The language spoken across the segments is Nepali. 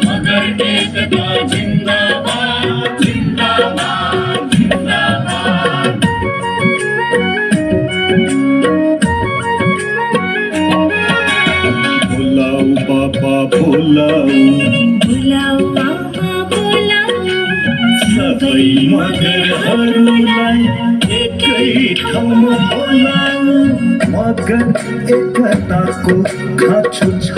मगर एकता जिंदाबाद जिंदाबाद जिंदाबाद। बोलाओ बाबा बोलाओ, बोलाओ आमा बोलाओ, सबै मगरहरूलाई एकै ठाउँमा बोलाऊ। मगर एकताको खाँचो छ,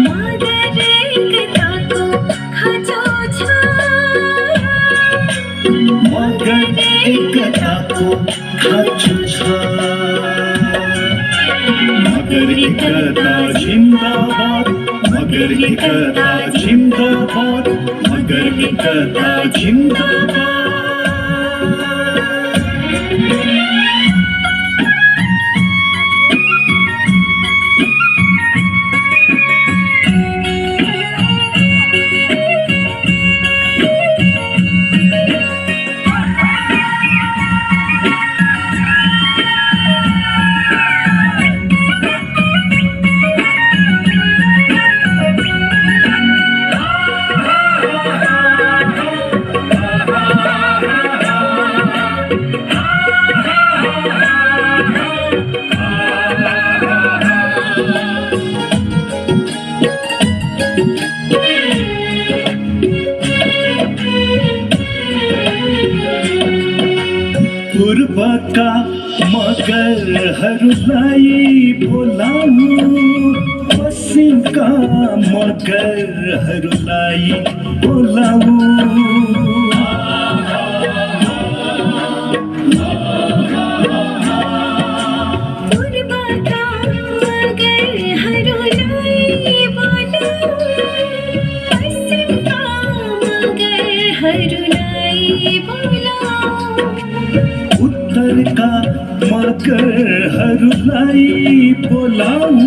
मगर एकताको खाँचो छ, मगर एकताको खाँचो छ। मगर एकता जिंदाबाद, मगर एकता जिंदाबाद, मगर एकता जिंदाबाद। पूर्वका मगरहरूलाई बोलाऊ, पश्चिमका मगरहरूलाई बोलाऊ। पूर्वका मगरहरूलाई बोलाऊ, पश्चिमका मगरहरूलाई बोलाऊ। उत्तरका मगरहरूलाई बोलाऊ,